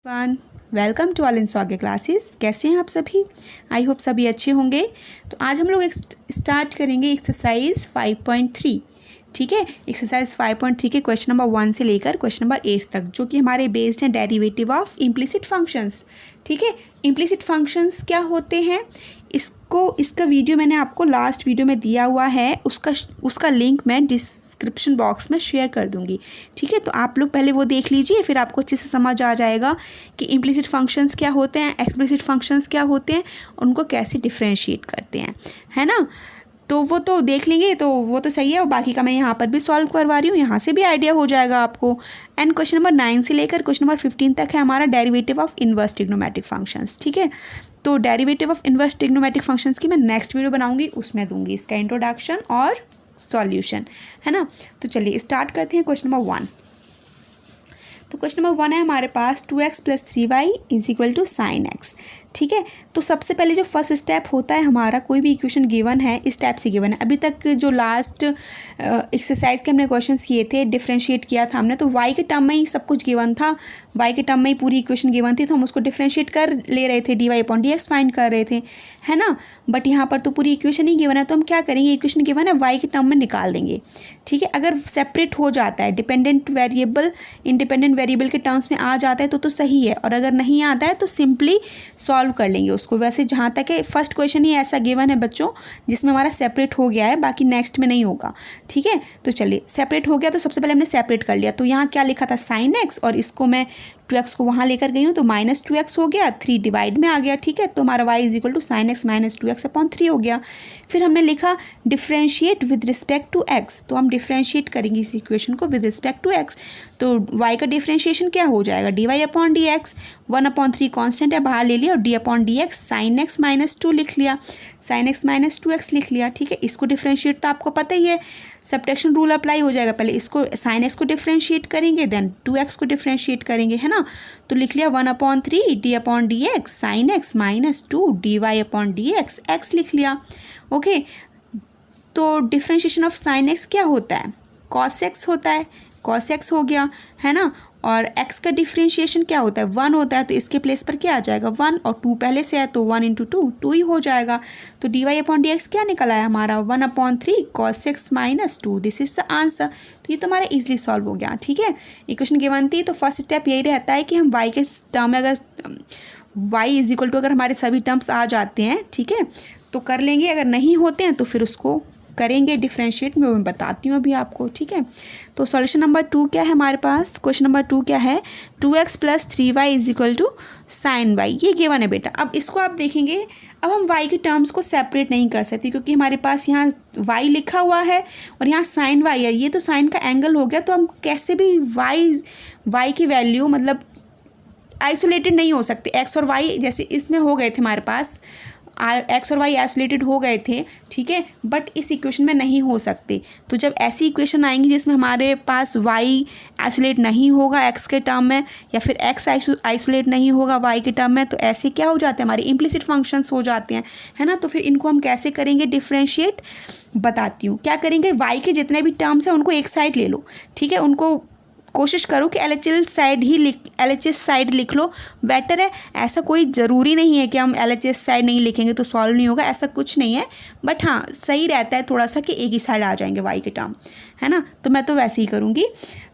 One welcome to all in Swagat classes. कैसे हैं आप सभी? आई होप सभी अच्छे होंगे। तो आज हम लोग स्टार्ट करेंगे एक्सरसाइज 5.3। ठीक है, एक्सरसाइज 5.3 के क्वेश्चन नंबर 1 से लेकर क्वेश्चन नंबर 8 तक, जो कि हमारे बेस्ड हैं डेरिवेटिव ऑफ इम्प्लिसिट फंक्शंस। ठीक है, इम्प्लिसिट फंक्शंस क्या होते हैं, इसका वीडियो मैंने आपको लास्ट वीडियो में दिया हुआ है, उसका लिंक मैं डिस्क्रिप्शन बॉक्स में शेयर कर दूंगी। ठीक है, तो आप लोग पहले वो देख लीजिए, फिर आपको अच्छे से समझ आ जाएगा कि इम्प्लिसिट फंक्शंस क्या होते हैं, एक्सप्लिसिट फंक्शंस क्या होते हैं, उनको कैसे डिफ्रेंशिएट करते हैं, है ना। तो वो तो देख लेंगे, तो वो तो सही है, और बाकी का मैं यहाँ पर भी सॉल्व करवा रही हूँ, यहाँ से भी आइडिया हो जाएगा आपको। एंड क्वेश्चन नंबर 9 से लेकर क्वेश्चन नंबर 15 तक है हमारा derivative of inverse trigonometric functions. ठीक है, तो derivative of inverse trigonometric functions की मैं नेक्स्ट वीडियो बनाऊंगी, उसमें दूंगी इसका इंट्रोडक्शन और सॉल्यूशन, है ना। तो चलिए स्टार्ट करते हैं क्वेश्चन नंबर 1। तो क्वेश्चन नंबर 1 है हमारे पास 2x + 3y = sin x। ठीक है, तो सबसे पहले जो फर्स्ट स्टेप होता है हमारा, कोई भी इक्वेशन गिवन है इस टाइप से गिवन है। अभी तक जो लास्ट एक्सरसाइज के हमने क्वेश्चंस किए थे, डिफ्रेंशिएट किया था हमने, तो y के टर्म में ही सब कुछ गिवन था, y के टर्म में ही पूरी इक्वेशन गिवन थी, तो हम उसको डिफ्रेंशिएट कर ले रहे थे, dy/dx फाइंड कर रहे थे, है ना। बट यहाँ पर तो पूरी इक्वेशन ही गिवन है, तो हम क्या करेंगे, इक्वेशन गिवन है y के टर्म में निकाल देंगे। ठीक है, अगर सेपरेट हो जाता है, डिपेंडेंट वेरिएबल इंडिपेंडेंट वेरिएबल के टर्म्स में आ जाता है तो सही है, और अगर नहीं आता है तो सिंपली सॉल्व कर लेंगे उसको। वैसे जहाँ तक है फर्स्ट क्वेश्चन ही ऐसा गिवन है बच्चों जिसमें हमारा सेपरेट हो गया है, बाकी नेक्स्ट में नहीं होगा। ठीक है, तो चलिए सेपरेट हो गया, तो सबसे पहले हमने सेपरेट कर लिया। तो यहाँ क्या लिखा था, sin x, और इसको मैं 2x को वहाँ लेकर गई हूँ, तो -2x हो गया, 3 डिवाइड में आ गया। ठीक है, तो हमारा y = sin x - 2x/3 हो गया। फिर हमने लिखा differentiate with respect to x, तो हम डिफ्रेंशिएट करेंगे इस इक्वेशन को विद रिस्पेक्ट टू x। तो y का डिफ्रेंशिएशन क्या हो जाएगा, dy/dx, 1/3 कांस्टेंट है बाहर ले लिया, और d/dx sin x - 2 लिख लिया, sin x - 2x लिख लिया। ठीक है, इसको डिफ्रेंशिएट तो आपको पता ही है, सब्ट्रैक्शन रूल अप्लाई हो जाएगा। पहले इसको sin x को डिफ्रेंशिएट करेंगे, देन 2x को डिफ्रेंशिएट करेंगे, है ना। तो लिख लिया 1/3 d/dx sin x - 2 dy/dx x लिख लिया। ओके, तो डिफ्रेंशिएशन ऑफ sin x क्या होता है, cos x होता है, cos x हो गया, है ना। और x का डिफ्रेंशिएशन क्या होता है, 1 होता है, तो इसके प्लेस पर क्या आ जाएगा, 1, और 2 पहले से है तो 1 × 2 2 ही हो जाएगा। तो dy/dx क्या निकल आया हमारा, 1/3 cos x - 2। This is the answer. तो ये तो हमारा इजीली सॉल्व हो गया। ठीक है, इक्वेशन गिवन थी, तो फर्स्ट स्टेप यही रहता है कि हम y के टर्म में अगर y = अगर हमारे सभी टर्म्स आ जाते हैं, ठीक है, तो कर लेंगे, अगर नहीं होते हैं तो फिर उसको करेंगे डिफ्रेंशिएट, मैं बताती हूँ अभी आपको। ठीक है, तो सॉल्यूशन नंबर 2 क्या है हमारे पास, क्वेश्चन नंबर 2 क्या है, 2x + 3y = sin y, ये गिवन है बेटा। अब इसको आप देखेंगे, अब हम y के टर्म्स को सेपरेट नहीं कर सकते, क्योंकि हमारे पास यहाँ y लिखा हुआ है और यहाँ sin y है, ये तो साइन का एंगल हो गया, तो हम कैसे भी y की वैल्यू मतलब आइसोलेटेड नहीं हो सकते। x और y जैसे इसमें हो गए थे हमारे पास, x और y आइसोलेटेड हो गए थे, ठीक है, बट इस इक्वेशन में नहीं हो सकते। तो जब ऐसी इक्वेशन आएंगी जिसमें हमारे पास y आइसोलेट नहीं होगा x के टर्म में, या फिर x आइसोलेट नहीं होगा y के टर्म में, तो ऐसे क्या हो जाते हैं, हमारे इम्प्लिसिट फंक्शंस हो जाते हैं, है ना। तो फिर इनको हम कैसे करेंगे डिफ्रेंशिएट, बताती हूँ। क्या करेंगे, y के जितने भी टर्म्स हैं उनको एक साइड ले लो। ठीक है, उनको कोशिश करो कि LHS साइड लिख लो, बेटर है। ऐसा कोई ज़रूरी नहीं है कि हम LHS साइड नहीं लिखेंगे तो सॉल्व नहीं होगा, ऐसा कुछ नहीं है, बट हाँ सही रहता है थोड़ा सा कि एक ही साइड आ जाएंगे y के टर्म, है ना। तो मैं तो वैसे ही करूँगी,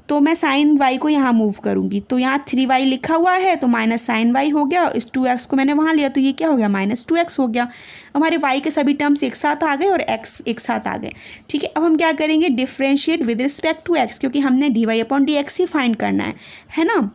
तो मैं sin y को यहाँ मूव करूँगी, तो यहाँ 3y लिखा हुआ है, तो -sin y हो गया, इस 2x को मैंने वहाँ लिया, तो ये क्या हो गया, -2x हो गया। हमारे y के सभी टर्म्स एक साथ आ गए और x एक साथ आ गए। ठीक है, अब हम क्या करेंगे, differentiate with respect to x, क्योंकि हमने dy/dx ही फाइंड करना है ना।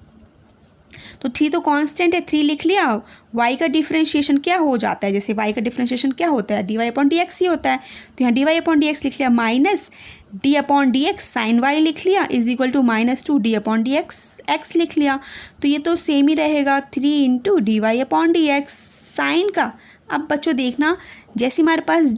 तो 3 तो कांस्टेंट है, 3 लिख लिया। y का डिफ्रेंशिएशन क्या हो जाता है, जैसे y का डिफ्रेंशिएशन क्या होता है, dy/dx ही होता है, तो यहाँ dy/dx लिख लिया, माइनस d/dx sin y लिख लिया = -2 d/dx x लिख लिया। तो ये तो सेम ही रहेगा, 3 × dy/dx साइन का। अब बच्चों देखना, जैसे हमारे पास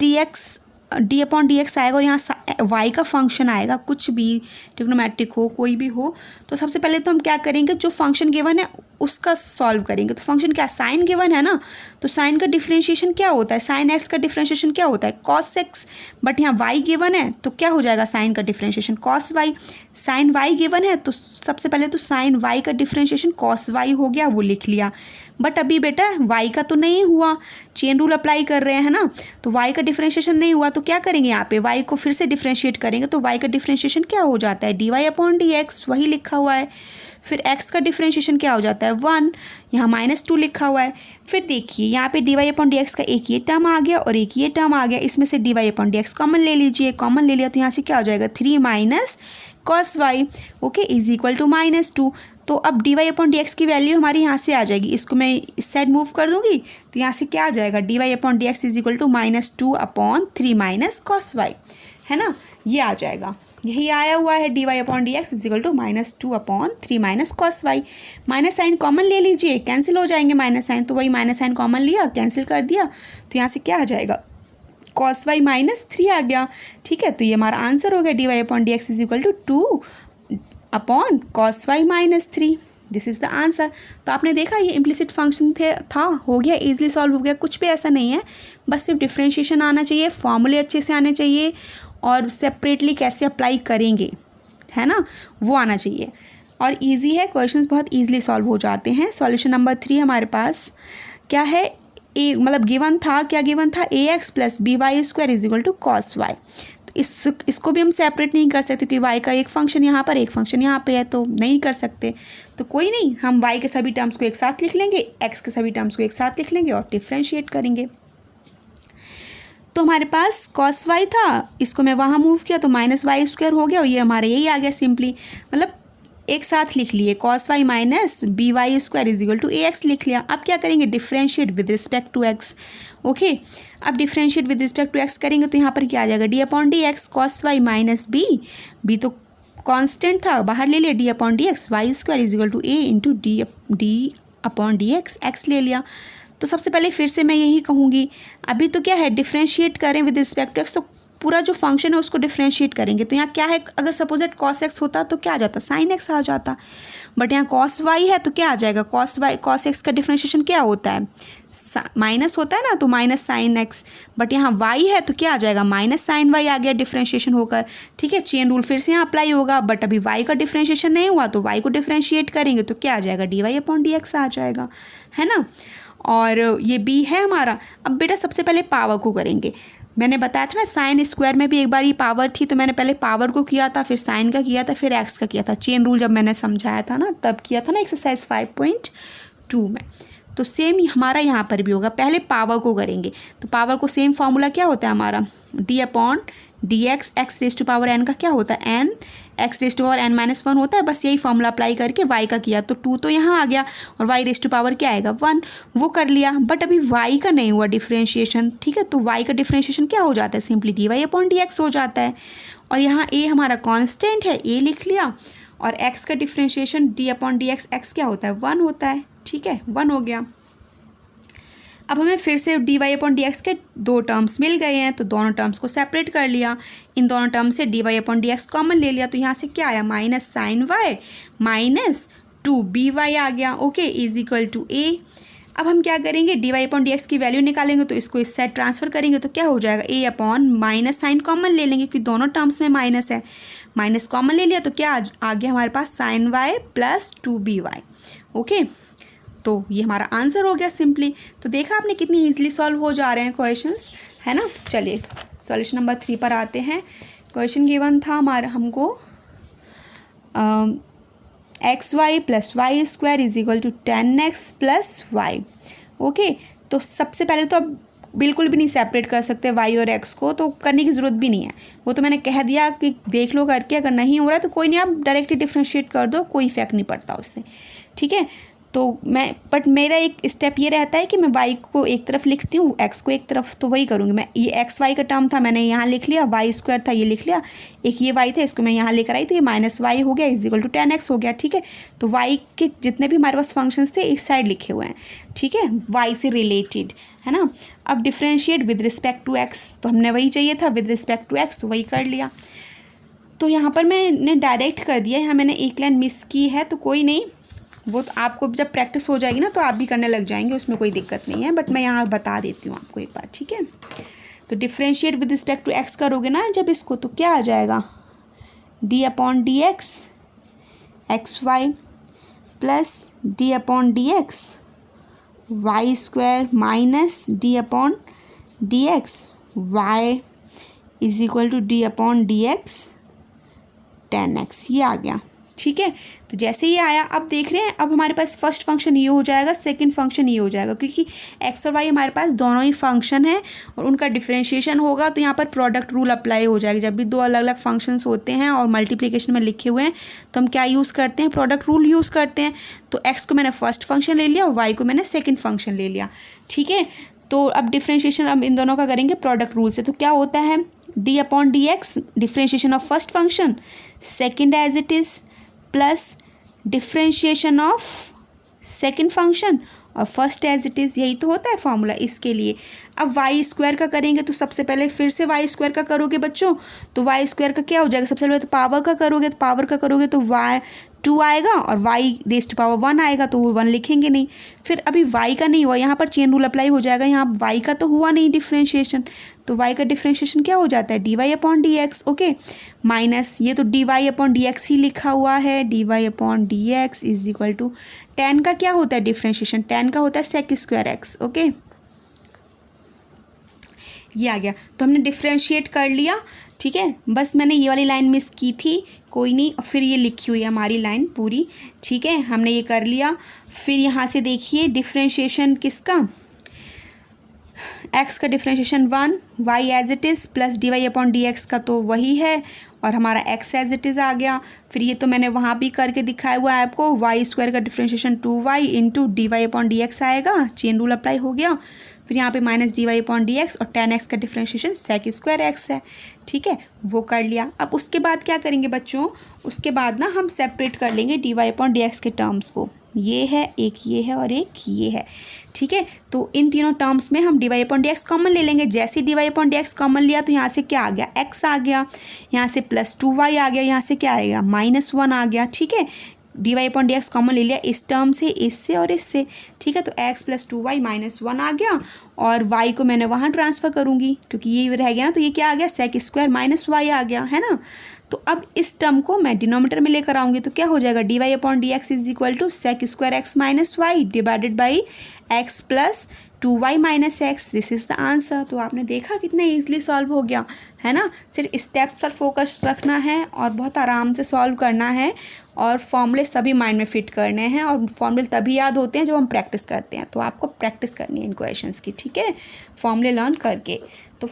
d/dx आएगा और यहाँ y का फंक्शन आएगा, कुछ भी ट्रिग्नोमेट्रिक हो कोई भी हो, तो सबसे पहले तो हम क्या करेंगे, जो फंक्शन गिवन है उसका सॉल्व करेंगे। तो फंक्शन क्या, साइन गिवन है ना, तो साइन का डिफरेंशिएशन क्या होता है, साइन एक्स का डिफरेंशिएशन क्या होता है, कॉस एक्स। बट यहाँ वाई गिवन है तो क्या हो जाएगा, साइन का differentiation cos y. Sine y given है तो सबसे पहले तो साइन वाई का डिफरेंशिएशन कॉस वाई हो गया, वो लिख लिया। बट अभी बेटा वाई का तो नहीं हुआ, चेन रूल अप्लाई कर रहे हैं ना, तो वाई का डिफरेंशिएशन नहीं हुआ तो क्या करेंगे, यहाँ पे वाई को फिर से डिफरेंशिएट करेंगे। तो वाई का डिफरेंशिएशन क्या हो जाता है, d Y upon D x, वही लिखा हुआ है। फिर x का डिफरेंशिएशन क्या हो जाता है 1, यहाँ -2 लिखा हुआ है। फिर देखिए यहाँ पे d Y upon D x का एक ये टर्म आ गया और एक ये टर्म आ गया, इसमें से d Y upon D x common ले लीजिए, कॉमन ले लिया तो यहाँ से क्या हो जाएगा 3 minus cos y, okay, is equal to -2। तो अब d Y upon D x की वैल्यू हमारी यहाँ से आ जाएगी, इसको मैं इस साइड मूव कर दूंगी तो यहाँ से क्या आ जाएगा, D Y upon D x is equal to -2 upon 3 minus cos y, है ना, ये आ जाएगा। यही आया हुआ है d Y upon D x is equal to -2 upon 3 minus cos Y. Minus sine common ले लीजिए, कैंसिल हो जाएंगे माइनस साइन, तो वही माइनस साइन कॉमन लिया, कैंसिल कर दिया, तो यहाँ से क्या आ जाएगा, कॉस वाई -3 आ गया। ठीक है, तो ये हमारा आंसर हो गया, d Y upon D x is equal to 2 upon cos y -3। This is the answer. तो आपने देखा ये इम्प्लिसिट फंक्शन था, हो गया, ईजिली सॉल्व हो गया, कुछ भी ऐसा नहीं है, बस सिर्फ डिफ्रेंशिएशन आना चाहिए, फॉर्मूले अच्छे से आने चाहिए और सेपरेटली कैसे अप्लाई करेंगे, है ना, वो आना चाहिए। और इजी है, क्वेश्चंस बहुत इजीली सॉल्व हो जाते हैं। सॉल्यूशन नंबर 3 हमारे पास क्या है, ए मतलब गिवन था, क्या गिवन था, A X plus B Y square is equal to cos Y. तो इसको भी हम सेपरेट नहीं कर सकते क्योंकि वाई का एक फंक्शन यहाँ पर, एक फंक्शन यहाँ पे है, तो नहीं कर सकते। तो कोई नहीं, हम वाई के सभी टर्म्स को एक साथ लिख लेंगे, एक्स के सभी टर्म्स को एक साथ लिख लेंगे और डिफ्रेंशिएट करेंगे। तो हमारे पास कॉस वाई था, इसको मैं वहाँ मूव किया तो माइनस वाई स्क्वायर हो गया और ये हमारे यही आ गया सिंपली, मतलब एक साथ लिख लिए, cos Y minus B Y square is equal to A X लिख लिया। अब क्या करेंगे, differentiate with respect to X, okay. अब differentiate with respect to X करेंगे तो यहाँ पर क्या आ जाएगा, D upon D x cos Y minus B तो कांस्टेंट था, बाहर ले लिया, D upon D x Y square is equal to A into D upon D X ले लिया। तो सबसे पहले फिर से मैं यही कहूँगी, अभी तो क्या है, डिफ्रेंशिएट करें विद रिस्पेक्ट टू एक्स, तो पूरा जो फंक्शन है उसको डिफ्रेंशिएट करेंगे। तो यहाँ क्या है, अगर सपोजेट कॉस एक्स होता तो क्या आ जाता, साइन एक्स आ जाता, बट यहाँ कॉस वाई है तो क्या आ जाएगा, कॉस एक्स का डिफ्रेंशिएशन क्या होता है, माइनस होता है ना, तो माइनस साइन एक्स, बट यहाँ वाई है तो क्या आ जाएगा, माइनस साइन वाई आ गया डिफ्रेंशिएशन होकर। ठीक है, चेन रूल फिर से यहाँ अप्लाई होगा, बट अभी वाई का डिफ्रेंशिएशन नहीं हुआ तो वाई को डिफ्रेंशिएट करेंगे तो क्या आ जाएगा, D Y upon D x आ जाएगा, है ना। और ये बी है हमारा। अब बेटा सबसे पहले पावर को करेंगे, मैंने बताया था ना साइन स्क्वायर में भी एक बार ये पावर थी, तो मैंने पहले पावर को किया था, फिर साइन का किया था, फिर एक्स का किया था, चेन रूल जब मैंने समझाया था ना तब किया था ना एक्सरसाइज 5.2 में। तो सेम हमारा यहाँ पर भी होगा, पहले पावर को करेंगे। तो पावर को सेम फार्मूला क्या होता है हमारा, d upon D x, x raise to power n का क्या होता है, n, x raise to power n -1 होता है, बस यही फॉर्मूला अप्लाई करके वाई का किया तो 2 तो यहाँ आ गया और वाई रेज टू पावर क्या आएगा 1, वो कर लिया। बट अभी वाई का नहीं हुआ डिफ्रेंशिएशन, ठीक है, तो वाई का डिफ्रेंशिएशन क्या हो जाता है, simply d Y upon D x हो जाता है। और यहाँ ए हमारा कॉन्स्टेंट है, ए लिख लिया, और एक्स का differentiation d upon D x, x क्या होता है 1 होता है, ठीक है, 1 हो गया। अब हमें फिर से d Y upon D x के 2 टर्म्स मिल गए हैं, तो दोनों टर्म्स को सेपरेट कर लिया, इन दोनों टर्म से d Y upon D x common ले लिया, तो यहाँ से क्या आया, minus sine y minus 2by आ गया, okay, is equal to a. अब हम क्या करेंगे, d Y upon D x की वैल्यू निकालेंगे, तो इसको इस साइड ट्रांसफर करेंगे तो क्या हो जाएगा, ए अपॉन माइनस साइन कॉमन ले लेंगे क्योंकि दोनों टर्म्स में माइनस है, माइनस कॉमन ले लिया तो क्या आ गया हमारे पास sine y plus 2by, okay. तो ये हमारा आंसर हो गया सिंपली। तो देखा आपने कितनी ईजिली सॉल्व हो जा रहे हैं क्वेश्चंस, है ना। चलिए सॉल्यूशन नंबर 3 पर आते हैं। क्वेश्चन गिवन था हमारा हमको x y plus y square is equal to 10x plus y, okay. तो सबसे पहले तो अब बिल्कुल भी नहीं सेपरेट कर सकते वाई और एक्स को, तो करने की ज़रूरत भी नहीं है, वो तो मैंने कह दिया कि देख लो करके, अगर नहीं हो रहा तो कोई नहीं, आप डायरेक्टली डिफ्रेंशिएट कर दो, कोई इफेक्ट नहीं पड़ता उससे, ठीक है। तो बट मेरा एक स्टेप ये रहता है कि मैं वाई को एक तरफ लिखती हूँ, एक्स को एक तरफ, तो वही करूँगी मैं। ये एक्स वाई का टर्म था मैंने यहाँ लिख लिया, वाई स्क्वायर था ये लिख लिया, एक ये वाई था इसको मैं यहाँ लेकर आई तो ये माइनस वाई हो गया इज इक्वल टू 10x हो गया, ठीक है। तो वाई के जितने भी हमारे पास फंक्शंस थे इस साइड लिखे हुए हैं, ठीक है, वाई से रिलेटेड, है ना। अब differentiate with respect to x, तो हमने वही चाहिए था विद रिस्पेक्ट टू एक्स, तो वही कर लिया। तो यहाँ पर मैंने डायरेक्ट कर दिया, यहाँ मैंने एक लाइन मिस की है तो कोई नहीं, वो तो आपको जब प्रैक्टिस हो जाएगी ना तो आप भी करने लग जाएंगे, उसमें कोई दिक्कत नहीं है, बट मैं यहाँ बता देती हूँ आपको एक बार, ठीक है। तो differentiate with respect to x करोगे ना जब इसको, तो क्या आ जाएगा, D upon D x x y plus d upon D x Y square minus d upon D x y is equal to d upon D x 10x, ये आ गया, ठीक है। तो जैसे ये आया, अब देख रहे हैं, अब हमारे पास फर्स्ट फंक्शन ये हो जाएगा, सेकंड फंक्शन ये हो जाएगा, क्योंकि x और y हमारे पास दोनों ही फंक्शन है और उनका डिफरेंशिएशन होगा, तो यहाँ पर प्रोडक्ट रूल अप्लाई हो जाएगा। जब भी दो अलग अलग फंक्शंस होते हैं और मल्टीप्लिकेशन में लिखे हुए हैं तो हम क्या यूज़ करते हैं, प्रोडक्ट रूल यूज़ करते हैं। तो x को मैंने फर्स्ट फंक्शन ले लिया और y को मैंने सेकेंड फंक्शन ले लिया, ठीक है। तो अब डिफरेंशिएशन अब इन दोनों का करेंगे प्रोडक्ट रूल से, तो क्या होता है, d upon D x differentiation of first function second as it is plus differentiation of second function और फर्स्ट एज इट इज़, यही तो होता है फॉर्मूला इसके लिए। अब वाई स्क्वायर का करेंगे तो सबसे पहले फिर से वाई स्क्वायर का करोगे बच्चों, तो वाई स्क्वायर का क्या हो जाएगा, सबसे पहले तो पावर का करोगे, तो पावर का करोगे तो वाई 2 आएगा और y रेज़ टू पावर 1 आएगा, तो वो 1 लिखेंगे नहीं। फिर अभी y का नहीं हुआ, यहाँ पर चेन रूल अप्लाई हो जाएगा, यहाँ y का तो हुआ नहीं डिफ्रेंशिएशन, तो y का डिफ्रेंशिएशन क्या हो जाता है, d Y upon D x, okay, minus ये तो d Y upon D x ही लिखा हुआ है, d Y upon D x is equal to 10 का क्या होता है डिफ्रेंशिएशन, 10 का होता है सेक स्क्वायर एक्स, ओके, ये आ गया। तो हमने डिफ्रेंशिएट कर लिया, ठीक है। बस मैंने ये वाली लाइन मिस की थी, कोई नहीं, फिर ये लिखी हुई है हमारी लाइन पूरी, ठीक है, हमने ये कर लिया। फिर यहाँ से देखिए डिफ्रेंशिएशन किसका, x का differentiation 1, y as it is plus d Y upon D x का तो वही है और हमारा x एज इट इज़ आ गया। फिर ये तो मैंने वहाँ भी करके दिखाया हुआ है आपको, वाई स्क्वायर का differentiation 2y into d Y upon D x आएगा, चेन रूल अप्लाई हो गया। फिर यहाँ पे minus d Y upon D x और 10x का डिफ्रेंशिएशन सेक स्क्वायर एक्स है, ठीक है, वो कर लिया। अब उसके बाद क्या करेंगे बच्चों, उसके बाद ना हम सेपरेट कर लेंगे d Y upon D x के टर्म्स को, ये है एक, ये है और एक ये है, ठीक है। तो इन तीनों टर्म्स में हम d Y upon D x common ले लेंगे। जैसे d Y upon D x common लिया तो यहाँ से क्या आ गया, x आ गया, यहाँ से प्लस 2y आ गया, यहाँ से क्या आएगा -1 आ गया, ठीक है। D Y upon D x common ले लिया इस टर्म से, इससे और इससे, ठीक है। तो x प्लस 2y -1 आ गया और y को मैंने वहाँ ट्रांसफ़र करूँगी क्योंकि ये रह गया ना, तो ये क्या आ गया, सेक स्क्वायर माइनस वाई आ गया, है ना। तो अब इस टर्म को मैं डिनोमीटर में लेकर आऊँगी तो क्या हो जाएगा, D Y upon D x is equal to sec square x minus y divided by x plus 2y minus x, this is the answer. तो आपने देखा कितने ईजिली सॉल्व हो गया, है ना। सिर्फ स्टेप्स पर फोकस रखना है और बहुत आराम से सॉल्व करना है और फॉर्मूले सभी माइंड में फिट करने हैं और फॉर्मूले तभी याद होते हैं जब हम प्रैक्टिस करते हैं। तो आपको प्रैक्टिस करनी है इन क्वेश्चंस की, ठीक है, फॉर्मूले लर्न करके। तो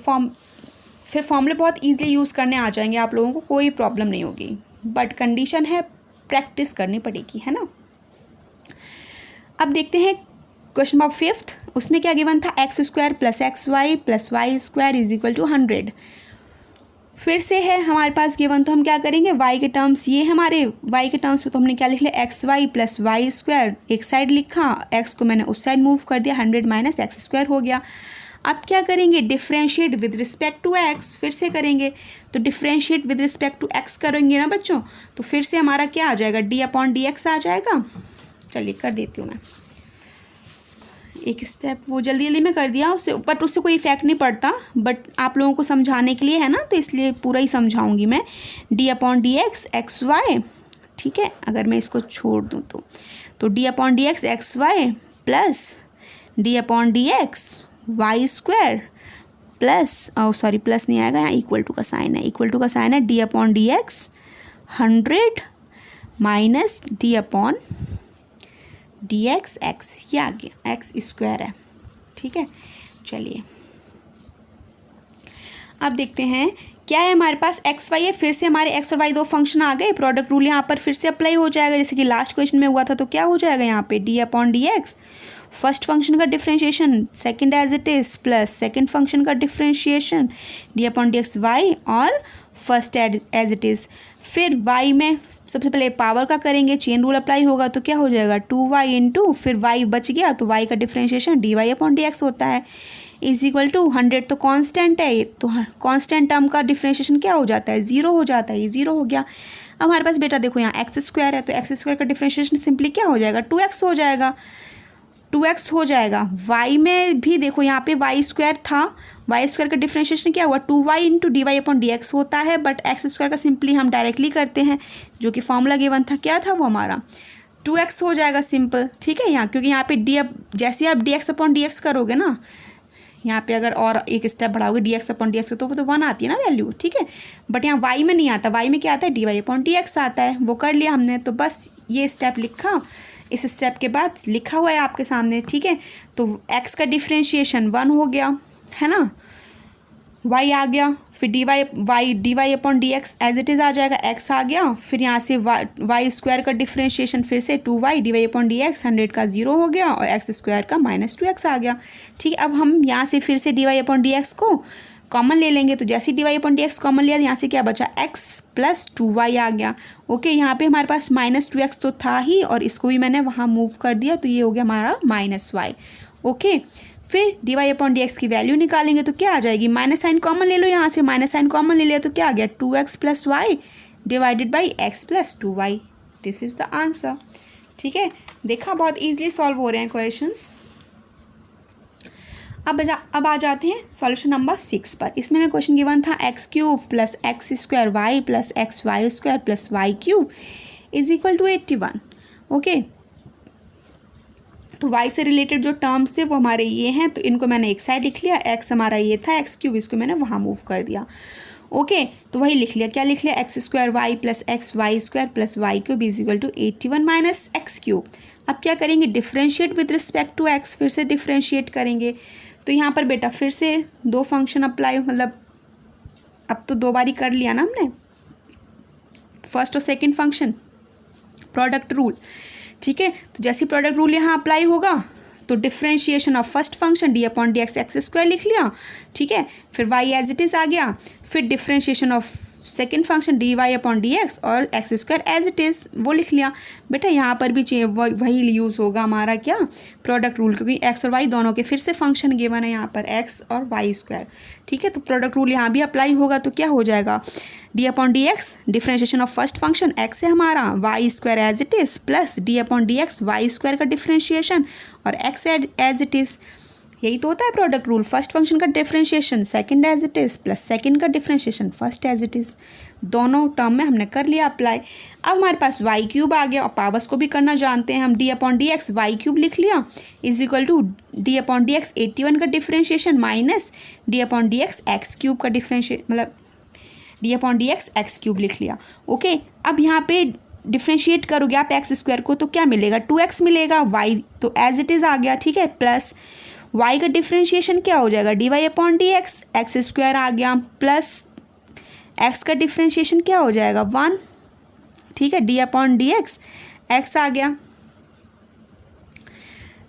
फिर फॉर्मूले बहुत ईजिली यूज़ करने आ जाएंगे आप लोगों को, कोई प्रॉब्लम नहीं होगी, बट कंडीशन है प्रैक्टिस करनी पड़ेगी, है ना। अब देखते हैं क्वेश्चन नंबर 5th, उसमें क्या गिवन था, x square plus x y plus y square is equal to 100। फिर से है हमारे पास गिवन, तो हम क्या करेंगे, y के टर्म्स ये है हमारे, y के टर्म्स में तो हमने क्या लिख लिया, x y plus y square एक साइड लिखा, x को मैंने उस साइड मूव कर दिया, 100 माइनस एक्स स्क्वायर हो गया। अब क्या करेंगे, differentiate with respect to x, फिर से करेंगे। तो differentiate with respect to x करेंगे ना बच्चों, तो फिर से हमारा क्या आ जाएगा, डी अपॉन डी एक्स आ जाएगा। चलिए कर देती हूँ मैं एक स्टेप, वो जल्दी जल्दी में कर दिया उससे, बट उससे कोई इफेक्ट नहीं पड़ता, बट आप लोगों को समझाने के लिए है ना, तो इसलिए पूरा ही समझाऊंगी मैं। D upon D x x y, ठीक है, अगर मैं इसको छोड़ दूँ तो d upon D x x y plus d upon D x Y square plus, sorry plus नहीं आएगा यहाँ, इक्वल टू का साइन है, इक्वल टू का साइन है, d upon D x 100 minus d upon D x x, ये आ गया, एक्स स्क्वायर है, ठीक है। चलिए अब देखते हैं क्या है हमारे पास, एक्स वाई है, फिर से हमारे एक्स और वाई दो फंक्शन आ गए, प्रोडक्ट रूल यहाँ पर फिर से अप्लाई हो जाएगा, जैसे कि लास्ट क्वेश्चन में हुआ था। तो क्या हो जाएगा यहाँ पे, d upon D x first function का differentiation second as it is plus second function का differentiation d upon D x y और फर्स्ट एज इट इज़। फिर y में सबसे पहले पावर का करेंगे, चेन रूल अप्लाई होगा, तो क्या हो जाएगा 2y इंटू, फिर y बच गया तो y का differentiation dy upon D x होता है, इज इक्वल टू 100 तो कांस्टेंट है, तो कांस्टेंट टर्म का डिफरेंशिएशन क्या हो जाता है, 0 हो जाता है, ये 0 हो गया। अब हमारे पास बेटा देखो यहाँ एक्स स्क्वायर है, तो एक्स स्क्वायर का डिफरेंशिएशन सिंपली क्या हो जाएगा, 2x हो जाएगा, 2x हो जाएगा। y में भी देखो यहाँ पे y स्क्वायर था, y स्क्वायर का डिफरेंशिएशन क्या हुआ, 2y into d Y upon D x होता है, बट एक्स स्क्वायर का सिंपली हम डायरेक्टली करते हैं, जो कि फॉर्मूला गिवन था, क्या था वो हमारा 2x हो जाएगा सिंपल, ठीक है। यहाँ क्योंकि यहाँ पे डी, अब जैसे आप d x upon D x करोगे ना, यहाँ पे अगर और एक स्टेप बढ़ाओगे d x upon D x तो वो तो 1 आती है ना वैल्यू, ठीक है। बट यहाँ y में नहीं आता, y में क्या आता है, d Y upon D x आता है, वो कर लिया हमने। तो बस ये स्टेप लिखा, इस स्टेप के बाद लिखा हुआ है आपके सामने, ठीक है। तो x का डिफरेंशिएशन 1 हो गया, है ना, y आ गया, फिर d Y upon D x as it is आ जाएगा, x आ गया, फिर यहाँ से y स्क्वायर का डिफरेंशिएशन फिर से 2y d Y upon D x, 100 का 0 हो गया, और x स्क्वायर का -2x आ गया, ठीक है। अब हम यहाँ से फिर से d Y upon D x को कॉमन ले लेंगे, तो जैसे d Y upon D x common लिया, यहाँ से क्या बचा, x प्लस 2y आ गया। ओके, यहाँ पे हमारे पास -2x तो था ही, और इसको भी मैंने वहाँ मूव कर दिया, तो ये हो गया हमारा -y। ओके, फिर d Y upon D x की वैल्यू निकालेंगे तो क्या आ जाएगी, माइनस साइन कॉमन ले लो, यहाँ से माइनस साइन कॉमन ले लिया तो क्या आ गया, 2x plus y divided by x plus 2y। This is the answer, ठीक है। देखा, बहुत ईजिली सॉल्व हो रहे हैं क्वेश्चंस। अब आ जाते हैं सॉल्यूशन नंबर 6 पर। इसमें मैं क्वेश्चन गिवन था x³ plus x square y plus x Y square plus y³ is equal to 81। Okay, तो y से रिलेटेड जो टर्म्स थे वो हमारे ये हैं, तो इनको मैंने एक साइड लिख लिया, x हमारा ये था x³ इसको मैंने वहाँ मूव कर दिया। ओके, तो वही लिख लिया, क्या लिख लिया, x square y plus x Y square plus y³ is equal to 81 minus x³। अब क्या करेंगे, differentiate with respect to x, फिर से डिफ्रेंशिएट करेंगे। तो यहाँ पर बेटा फिर से दो फंक्शन अप्लाई, मतलब अब तो 2 बारी कर लिया ना हमने, फर्स्ट और सेकंड फंक्शन, प्रोडक्ट रूल, ठीक है। तो जैसे प्रोडक्ट रूल यहाँ अप्लाई होगा तो differentiation of first function d upon D x x square लिख लिया, ठीक है। फिर वाई एज इट इज़ आ गया, फिर differentiation of second function d Y upon D x और x square as it is वो लिख लिया। बेटा यहाँ पर भी वही यूज़ होगा हमारा क्या, प्रोडक्ट रूल, क्योंकि एक्स और वाई दोनों के फिर से फंक्शन गिवन है यहाँ पर एक्स और वाई स्क्वायर, ठीक है। तो प्रोडक्ट रूल यहाँ भी अप्लाई होगा, तो क्या हो जाएगा, D upon D x differentiation of first function x है हमारा, y square as it is plus d upon D x Y square का डिफ्रेंशिएशन और एक्स एज इट इज़। यही तो होता है प्रोडक्ट रूल, फर्स्ट फंक्शन का differentiation second as it is plus second का differentiation first as it is. दोनों term में हमने कर लिया अप्लाई। अब हमारे पास y³ आ गया और पावर्स को भी करना जानते हैं हम, d upon D x y³ लिख लिया is equal to d upon D x 81 का differentiation minus d upon D x x³ का डिफरेंशिएट, मतलब d upon D x x³ लिख लिया। ओके, अब यहाँ पे डिफ्रेंशिएट करोगे आप एक्स स्क्वायर को तो क्या मिलेगा, 2x मिलेगा, y तो एज इट इज़ आ गया, ठीक है, प्लस y का डिफ्रेंशिएशन क्या हो जाएगा, D Y upon D x x square आ गया, प्लस x का डिफ्रेंशिएशन क्या हो जाएगा 1, ठीक है, d upon D x x आ गया,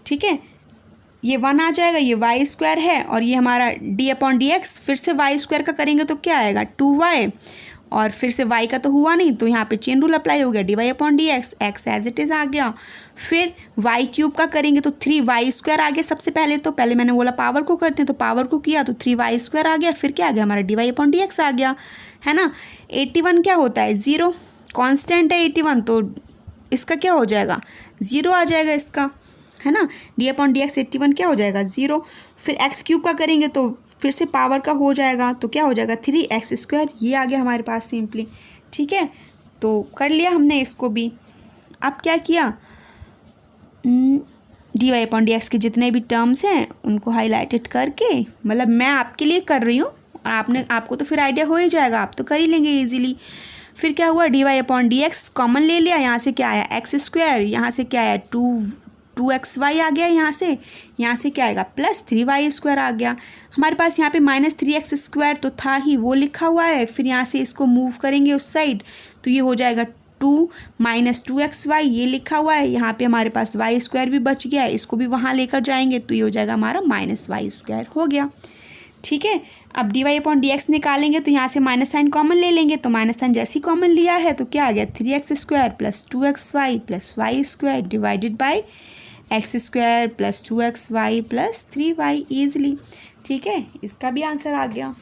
ठीक है, ये 1 आ जाएगा, ये वाई स्क्वायर है और ये हमारा डी अपॉन डी एक्स, फिर से वाई स्क्वायर का करेंगे तो क्या आएगा 2y, और फिर से y का तो हुआ नहीं तो यहाँ पे चेन रूल अप्लाई हो गया, d Y upon D x x as it is आ गया। फिर y³ का करेंगे तो 3y स्क्वायर आ गया, सबसे पहले तो पहले मैंने बोला पावर को करते हैं तो पावर को किया तो 3y स्क्वायर आ गया, फिर क्या आ गया हमारा d Y upon D x आ गया, है ना। 81 क्या होता है 0, कॉन्स्टेंट है 81 तो इसका क्या हो जाएगा 0 आ जाएगा इसका, है ना, डी अपॉन डी एक्स 81 क्या हो जाएगा 0। फिर x³ का करेंगे तो फिर से पावर का हो जाएगा तो क्या हो जाएगा 3x स्क्वायर, ये आ गया हमारे पास सिंपली, ठीक है। तो कर लिया हमने इसको भी। अब क्या किया, d Y upon D x के जितने भी टर्म्स हैं उनको हाईलाइटेड करके, मतलब मैं आपके लिए कर रही हूँ और आपको तो फिर आइडिया हो ही जाएगा, आप तो कर ही लेंगे ईजिली। फिर क्या हुआ, d Y upon D x common ले लिया, यहाँ से क्या आया एक्स स्क्वायर, यहाँ से क्या आया 2xy आ गया, यहाँ से क्या आएगा प्लस 3y स्क्वायर आ गया। हमारे पास यहाँ पे -3x स्क्वायर तो था ही, वो लिखा हुआ है, फिर यहाँ से इसको मूव करेंगे उस साइड तो ये हो जाएगा 2 - 2xy, ये लिखा हुआ है, यहाँ पे हमारे पास y स्क्वायर भी बच गया है, इसको भी वहाँ लेकर जाएंगे तो ये हो जाएगा हमारा -y स्क्वायर हो गया, ठीक है। अब d Y upon D x निकालेंगे तो यहाँ से माइनस साइन कॉमन ले लेंगे, तो माइनस साइन जैसे ही कॉमन लिया है तो क्या आ गया 3x square plus 2xy plus y square divided by x square plus 2xy plus 3y easily, ठीक है, इसका भी आंसर आ गया,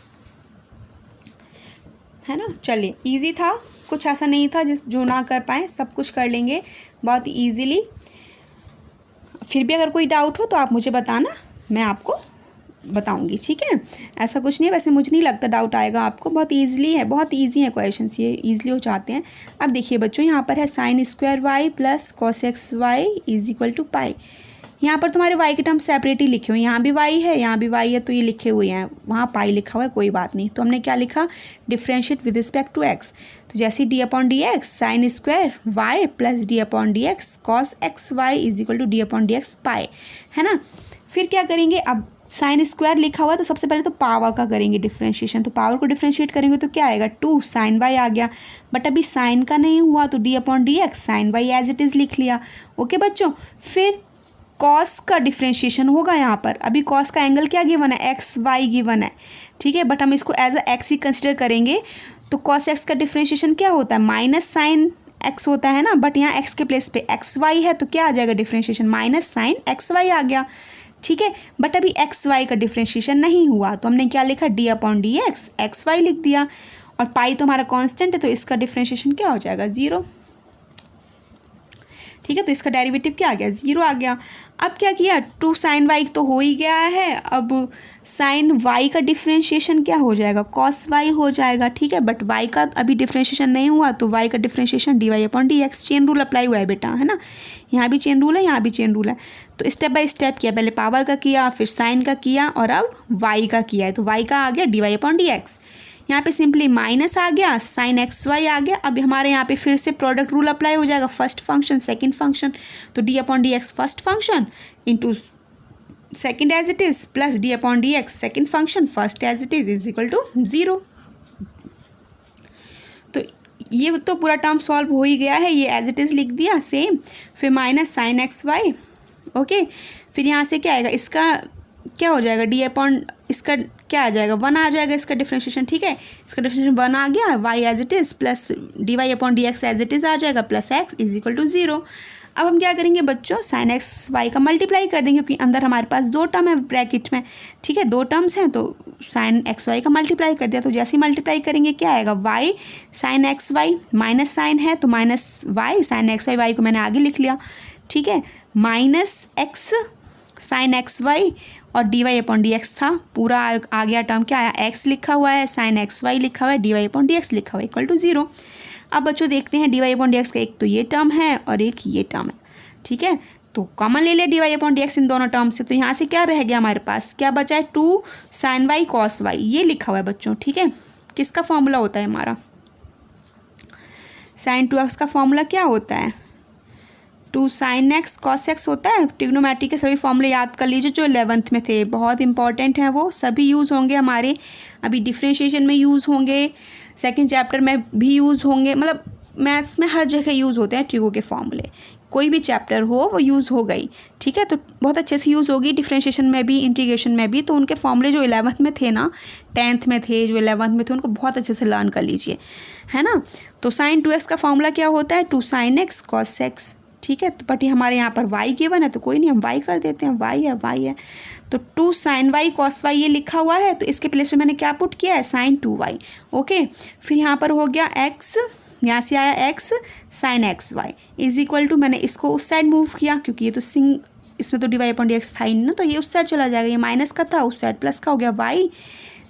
है ना। चलिए, इजी था, कुछ ऐसा नहीं था जो ना कर पाए, सब कुछ कर लेंगे बहुत ईजीली। फिर भी अगर कोई डाउट हो तो आप मुझे बताना, मैं आपको बताऊंगी, ठीक है। ऐसा कुछ नहीं है, वैसे मुझे नहीं लगता डाउट आएगा आपको, बहुत ईजिली है, बहुत ईजी है क्वेश्चंस, ये ईजिली हो जाते हैं। अब देखिए बच्चों, यहाँ पर है sine square y plus cos x y is equal to pi. यहाँ पर तुम्हारे वाई के टर्म सेपरेट ही लिखे हुए हैं, यहाँ भी वाई है, यहाँ भी वाई है, तो ये लिखे हुए हैं, वहाँ पाई लिखा हुआ है, कोई बात नहीं। तो हमने क्या लिखा, differentiate with respect to x. तो जैसे d upon D x sine square y plus d upon D x cos x y is equal to d upon D x pi, है ना। फिर क्या करेंगे, अब साइन स्क्वायर लिखा हुआ है तो सबसे पहले तो पावर का करेंगे डिफ्रेंशिएशन। तो पावर को डिफ्रेंशिएट करेंगे तो क्या आएगा, 2 साइन वाई आ गया, बट अभी साइन का नहीं हुआ तो d upon D x sine y as it is लिख लिया। ओके बच्चों, फिर कॉस का डिफ्रेंशिएशन होगा यहाँ पर। अभी कॉस का एंगल क्या गिवन है, एक्स वाई गिवन है, ठीक है, बट हम इसको एज अ एक्स ही कंसिडर करेंगे। तो कॉस एक्स का डिफ्रेंशिएशन क्या होता है, माइनस साइन एक्स होता है ना, बट यहाँ एक्स के प्लेस पे एक्स वाई है, तो क्या आ जाएगा differentiation, minus sine x y आ गया, ठीक है। बट अभी एक्स वाई का डिफ्रेंशिएशन नहीं हुआ, तो हमने क्या लिखा, d upon D x x y लिख दिया, और पाई तो हमारा कांस्टेंट है, तो इसका डिफ्रेंशिएशन क्या हो जाएगा, 0, ठीक है। तो इसका डेरिवेटिव क्या आ गया, 0 आ गया। अब क्या किया, 2 साइन वाई तो हो ही गया है, अब साइन वाई का डिफ्रेंशिएशन क्या हो जाएगा, कॉस वाई हो जाएगा, ठीक है। बट वाई का अभी डिफ्रेंशिएशन नहीं हुआ, तो वाई का differentiation d Y upon D x, chain rule apply हुआ है बेटा, है ना। यहाँ भी चेन रूल है, यहाँ भी चेन रूल है। तो स्टेप बाय स्टेप किया, पहले पावर का किया, फिर साइन का किया, और अब वाई का किया है। तो वाई का आ गया d Y upon D x, यहाँ पे सिंपली माइनस आ गया, साइन एक्स वाई आ गया। अब हमारे यहाँ पे फिर से प्रोडक्ट रूल अप्लाई हो जाएगा, फर्स्ट फंक्शन सेकंड फंक्शन, तो d upon D x first function into second as it is plus d upon D x second function first as it is equal to 0। तो ये तो पूरा term solve हो ही गया है, ये एज इट इज़ लिख दिया सेम, फिर minus sine x y, okay. फिर यहाँ से क्या आएगा, इसका क्या हो जाएगा, डी अपॉन इसका क्या आ जाएगा, 1 आ जाएगा इसका डिफ्रेंशिएशन, ठीक है। इसका डिफ्रेंशिएशन 1 आ गया, y as it is plus d Y upon D x as it is आ जाएगा, plus x is equal to 0। अब हम क्या करेंगे बच्चों, साइन एक्स वाई का मल्टीप्लाई कर देंगे, क्योंकि अंदर हमारे पास 2 टर्म है ब्रैकेट में, ठीक है, 2 टर्म्स हैं, तो साइन एक्स वाई का मल्टीप्लाई कर दिया। तो जैसे ही मल्टीप्लाई करेंगे क्या आएगा, y sine x y, minus sine है तो minus y sine x y, y को मैंने आगे लिख लिया, ठीक है, minus x sine x y और d Y upon D x था, पूरा आ गया टर्म, क्या आया, एक्स लिखा हुआ है, साइन एक्स वाई लिखा हुआ है, d Y upon D x लिखा हुआ है इक्वल टू 0। अब बच्चों देखते हैं d Y upon D x का एक तो ये टर्म है और एक ये टर्म है, ठीक है। तो कॉमन ले लिया d Y upon D x इन दोनों टर्म से, तो यहाँ से क्या रह गया हमारे पास, क्या बचा है, 2 साइन वाई कॉस वाई, ये लिखा हुआ है बच्चों, ठीक है। किसका फॉर्मूला होता है हमारा, साइन 2x का फॉर्मूला क्या होता है, 2 साइन एक्स कॉस एक्स होता है। ट्रिग्नोमेट्री के सभी फॉर्मूले याद कर लीजिए जो 11th में थे, बहुत इंपॉर्टेंट हैं वो, सभी यूज़ होंगे हमारे, अभी डिफ्रेंशिएशन में यूज़ होंगे, सेकंड चैप्टर में भी यूज़ होंगे, मतलब मैथ्स में हर जगह यूज़ होते हैं ट्रिगो के फॉर्मूले, कोई भी चैप्टर हो वो यूज़ हो गई, ठीक है। तो बहुत अच्छे से यूज़ होगी, डिफ्रेंशिएशन में भी इंटीग्रेशन में भी। तो उनके फॉर्मूले जो 11th में थे ना, 10th में थे, जो 11th में थे, उनको बहुत अच्छे से लर्न कर लीजिए, है ना। तो साइन 2x का फॉर्मूला क्या होता है, 2 साइन एक्स कॉस एक्स, ठीक है। तो बट हमारे यहाँ पर y गिवन है, तो कोई नहीं, हम y कर देते हैं, y है। तो 2 साइन वाई कॉस वाई ये लिखा हुआ है, तो इसके प्लेस पे मैंने क्या पुट किया है, साइन 2y, ओके। फिर यहाँ पर हो गया x, यहाँ से आया x sine x y is equal to, मैंने इसको उस साइड मूव किया, क्योंकि ये तो इसमें तो d Y upon D x था ही नहीं ना, तो ये उस साइड चला जाएगा, ये माइनस का था, उस साइड प्लस का हो गया, y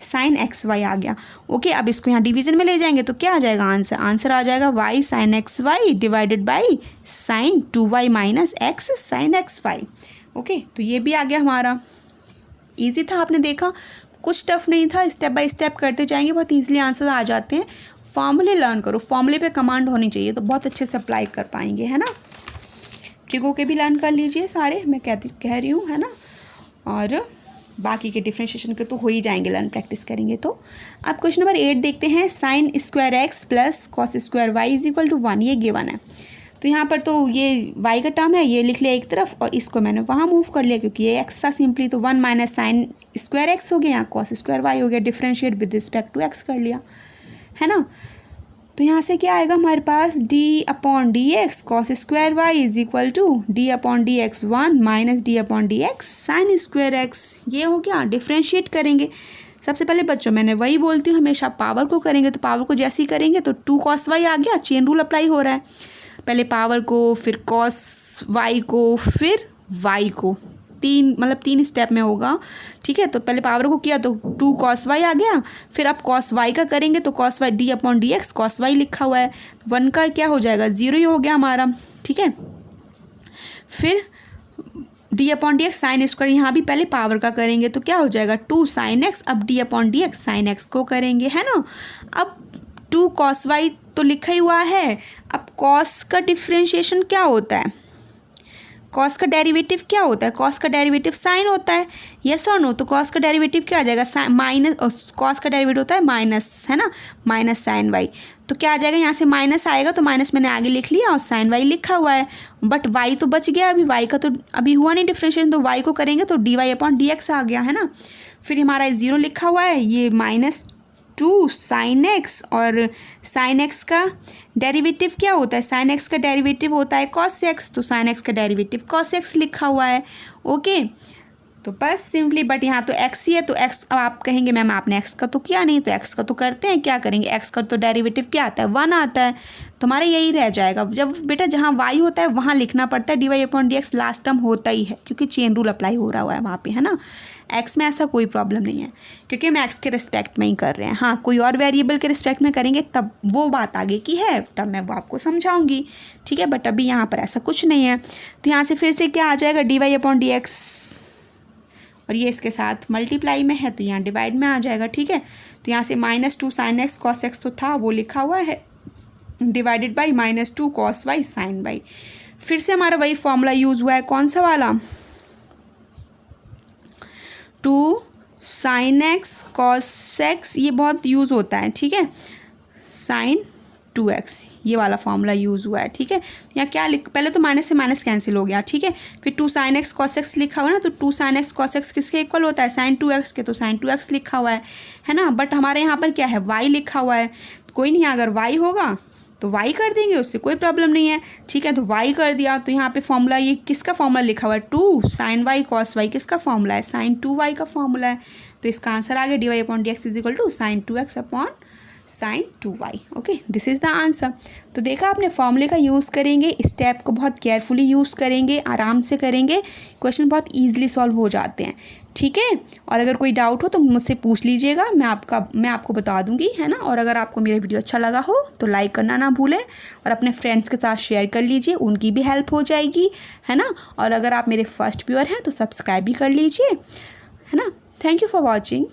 साइन एक्स वाई आ गया, ओके। अब इसको यहाँ डिवीजन में ले जाएंगे तो क्या आ जाएगा आंसर आ जाएगा y sine x y divided by sine 2y minus x sine x y, okay. तो ये भी आ गया हमारा, इजी था, आपने देखा कुछ टफ नहीं था, स्टेप बाय स्टेप करते जाएंगे, बहुत ईजिली आंसर आ जाते हैं। फॉर्मूले लर्न करो, फॉर्मूले पे कमांड होनी चाहिए तो बहुत अच्छे से अप्लाई कर पाएंगे, है ना। ट्रिगो के भी लर्न कर लीजिए सारे, मैं कह रही हूँ, है ना। और बाकी के डिफ्रेंशिएशन के तो हो ही जाएंगे, लर्न प्रैक्टिस करेंगे तो। अब क्वेश्चन नंबर 8 देखते हैं, sine square x plus cos square y is equal to 1, ये गिवन है। तो यहाँ पर तो ये y का टर्म है, ये लिख लिया एक तरफ, और इसको मैंने वहाँ मूव कर लिया क्योंकि ये x था सिंपली, तो 1 माइनस साइन स्क्वायर एक्स हो गया, यहाँ कॉस स्क्वायर वाई हो गया, differentiate with respect to x कर लिया, है ना। तो यहाँ से क्या आएगा हमारे पास d upon D x cos square y is equal to d upon D x 1 minus d upon D x sine square x. ये हो गया। डिफ्रेंशिएट करेंगे। सबसे पहले बच्चों मैंने वही बोलती हूँ हमेशा पावर को करेंगे, तो पावर को जैसे ही करेंगे तो 2 कॉस वाई आ गया, चेन रूल अप्लाई हो रहा है। पहले पावर को, फिर कॉस वाई को, फिर वाई को, तीन स्टेप में होगा। ठीक है, तो पहले पावर को किया तो 2 कॉस वाई आ गया, फिर आप कॉस वाई का करेंगे तो cos y d upon D x cos y लिखा हुआ है, 1 का क्या हो जाएगा 0 ही हो गया हमारा। ठीक है, फिर D upon D x sine square, यहाँ भी पहले पावर का करेंगे तो क्या हो जाएगा 2 साइन एक्स, अब D upon D x sine x को करेंगे, है ना। अब 2 कॉस वाई तो लिखा ही हुआ है। अब कॉस का डिफ्रेंशिएशन क्या होता है, कॉस का डेरिवेटिव क्या होता है, कॉस का डेरिवेटिव साइन होता है, यस और नो। तो कॉस का डेरिवेटिव क्या आ जाएगा माइनस, कॉस का डेरिवेटिव होता है माइनस, है ना, माइनस साइन वाई। तो क्या आ जाएगा यहाँ से माइनस आएगा, तो माइनस मैंने आगे लिख लिया और साइन वाई लिखा हुआ है, बट वाई तो बच गया। अभी वाई का तो अभी हुआ नहीं डिफ्रेंशिएशन, तो वाई को करेंगे तो d Y upon D x आ गया, है ना। फिर हमारा 0 लिखा हुआ है, ये -2 साइन एक्स, और साइन एक्स का डेरिवेटिव क्या होता है, साइन एक्स का डेरिवेटिव होता है कॉस एक्स, तो साइन एक्स का डेरिवेटिव कॉस एक्स लिखा हुआ है। ओके, तो बस सिंपली, बट यहाँ तो एक्स ही है, तो एक्स, अब आप कहेंगे मैम आपने एक्स का तो किया नहीं, तो एक्स का तो करते हैं। क्या करेंगे, एक्स का तो डेरिवेटिव क्या आता है 1 आता है, तो हमारा यही रह जाएगा। जब बेटा जहाँ वाई होता है वहाँ लिखना पड़ता है d Y upon D x, last term होता ही है क्योंकि चेन रूल अप्लाई हो रहा हुआ है वहाँ पे, है ना। एक्स में ऐसा कोई प्रॉब्लम नहीं है क्योंकि हम एक्स के रिस्पेक्ट में ही कर रहे हैं। हाँ, कोई और वेरिएबल के रिस्पेक्ट में करेंगे तब वो बात आगे की है, तब मैं वो आपको समझाऊंगी। ठीक है, बट अभी यहाँ पर ऐसा कुछ नहीं है। तो यहाँ से फिर से क्या आ जाएगा D Y upon D x, और ये इसके साथ मल्टीप्लाई में है तो यहाँ डिवाइड में आ जाएगा। ठीक है, तो यहाँ से -2 साइन एक्स कॉस एक्स तो था वो लिखा हुआ है, divided by -2 cos y sine y. फिर से हमारा वही फॉर्मूला यूज़ हुआ है, कौन सा वाला, 2 साइन एक्स कॉस एक्स, ये बहुत यूज़ होता है। ठीक है, साइन 2x, ये वाला फॉर्मूला यूज़ हुआ है। ठीक है, यहाँ क्या पहले तो माइनस से माइनस कैंसिल हो गया। ठीक है, फिर 2 साइन एक्स कॉस एक्स लिखा हुआ है ना, तो 2 साइन एक्स कॉस एक्स किसके इक्वल होता है, साइन 2x के, तो साइन 2x लिखा हुआ है ना। बट हमारे यहाँ पर क्या है, y लिखा हुआ है, तो कोई नहीं, अगर y होगा तो y कर देंगे, उससे कोई प्रॉब्लम नहीं है। ठीक है, तो y कर दिया, तो यहाँ पे फॉर्मूला, ये किसका फॉर्मूला लिखा हुआ है 2 साइन वाई कॉस वाई, किसका फॉर्मूला है, साइन 2y का फॉर्मूला है। तो इसका आंसर आ गया d Y upon D x is equal to sine 2x upon sine 2y। Okay, this is the answer. तो देखा आपने, फॉर्मूले का यूज़ करेंगे, स्टेप को बहुत केयरफुली यूज़ करेंगे, आराम से करेंगे, क्वेश्चन बहुत ईजिली सॉल्व हो जाते हैं। ठीक है, और अगर कोई डाउट हो तो मुझसे पूछ लीजिएगा, मैं आपको बता दूंगी, है ना। और अगर आपको मेरा वीडियो अच्छा लगा हो तो लाइक करना ना भूलें, और अपने फ्रेंड्स के साथ शेयर कर लीजिए, उनकी भी हेल्प हो जाएगी, है ना। और अगर आप मेरे फर्स्ट व्यूअर हैं तो सब्सक्राइब भी कर लीजिए, है ना। Thank you for watching.